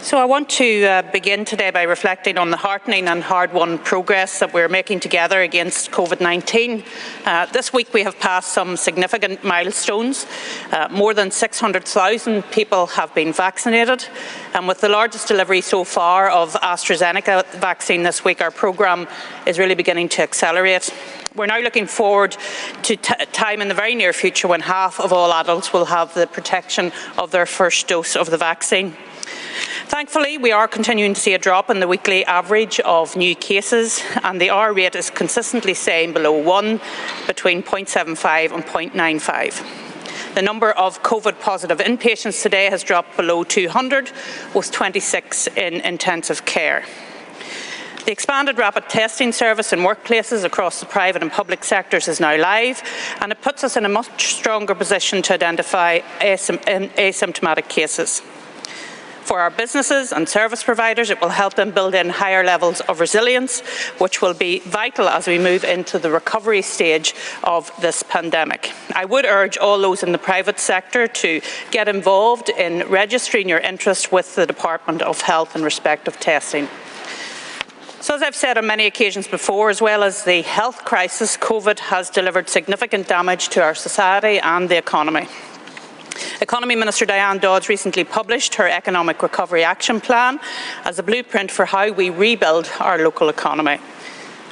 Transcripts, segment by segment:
So I want to begin today by reflecting on the heartening and hard-won progress that we're making together against COVID-19. This week we have passed some significant milestones. More than 600,000 people have been vaccinated, and with the largest delivery so far of AstraZeneca vaccine this week, our programme is really beginning to accelerate. We're now looking forward to time in the very near future when half of all adults will have the protection of their first dose of the vaccine. Thankfully, we are continuing to see a drop in the weekly average of new cases, and the R rate is consistently staying below 1, between 0.75 and 0.95. The number of COVID-positive inpatients today has dropped below 200, with 26 in intensive care. The expanded rapid testing service in workplaces across the private and public sectors is now live, and it puts us in a much stronger position to identify asymptomatic cases. For our businesses and service providers, it will help them build in higher levels of resilience, which will be vital as we move into the recovery stage of this pandemic. I would urge all those in the private sector to get involved in registering your interest with the Department of Health in respect of testing. So, as I've said on many occasions before, as well as the health crisis, COVID has delivered significant damage to our society and the economy. Economy Minister Diane Dodds recently published her Economic Recovery Action Plan as a blueprint for how we rebuild our local economy.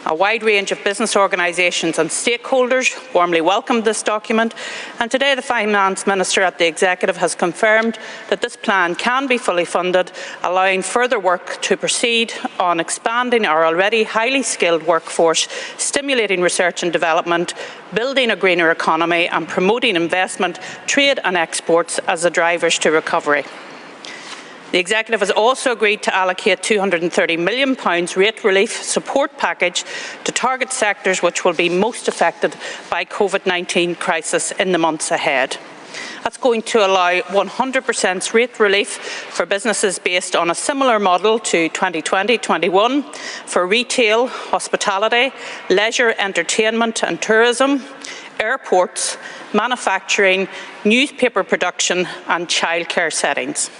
A wide range of business organisations and stakeholders warmly welcomed this document, and today the Finance Minister at the Executive has confirmed that this plan can be fully funded, allowing further work to proceed on expanding our already highly skilled workforce, stimulating research and development, building a greener economy and promoting investment, trade and exports as the drivers to recovery. The Executive has also agreed to allocate £230 million rate relief support package to target sectors which will be most affected by COVID-19 crisis in the months ahead. That's going to allow 100% rate relief for businesses based on a similar model to 2020-21 for retail, hospitality, leisure, entertainment and tourism, airports, manufacturing, newspaper production and childcare settings.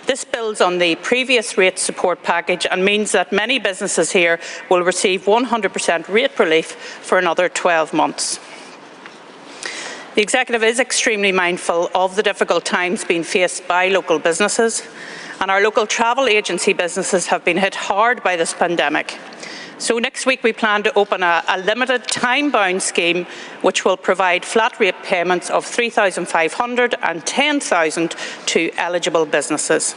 This builds on the previous rate support package and means that many businesses here will receive 100% rate relief for another 12 months. The Executive is extremely mindful of the difficult times being faced by local businesses, and our local travel agency businesses have been hit hard by this pandemic. So next week we plan to open a limited time-bound scheme which will provide flat rate payments of £3,500 and £10,000 to eligible businesses.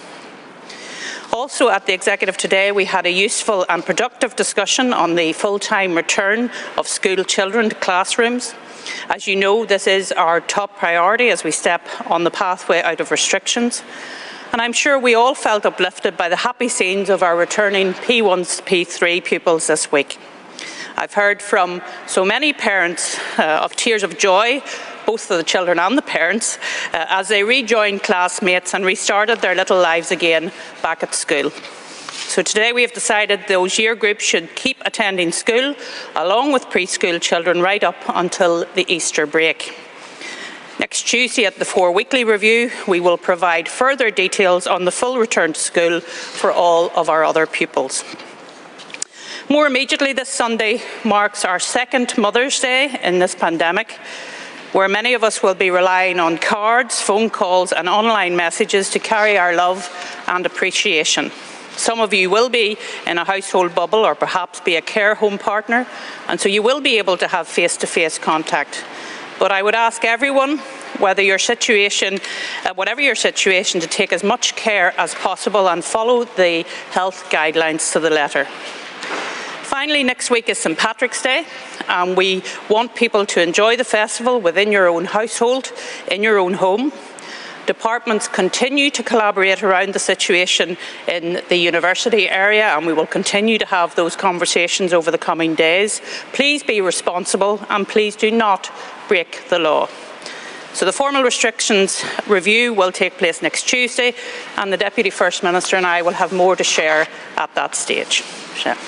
Also at the Executive today we had a useful and productive discussion on the full-time return of school children to classrooms. As you know, this is our top priority as we step on the pathway out of restrictions. And I'm sure we all felt uplifted by the happy scenes of our returning P1s, P3 pupils this week. I've heard from so many parents of tears of joy, both for the children and the parents, as they rejoined classmates and restarted their little lives again back at school. So today we have decided those year groups should keep attending school, along with preschool children, right up until the Easter break. Next Tuesday at the 4 weekly review, we will provide further details on the full return to school for all of our other pupils. More immediately, this Sunday marks our second Mother's Day in this pandemic, where many of us will be relying on cards, phone calls and online messages to carry our love and appreciation. Some of you will be in a household bubble or perhaps be a care home partner, and so you will be able to have face-to-face contact. But I would ask everyone, whatever your situation, to take as much care as possible and follow the health guidelines to the letter. Finally, next week is St Patrick's Day, and we want people to enjoy the festival within your own household, in your own home. Departments continue to collaborate around the situation in the university area, and we will continue to have those conversations over the coming days. Please be responsible and please do not break the law. So the formal restrictions review will take place next Tuesday, and the Deputy First Minister and I will have more to share at that stage.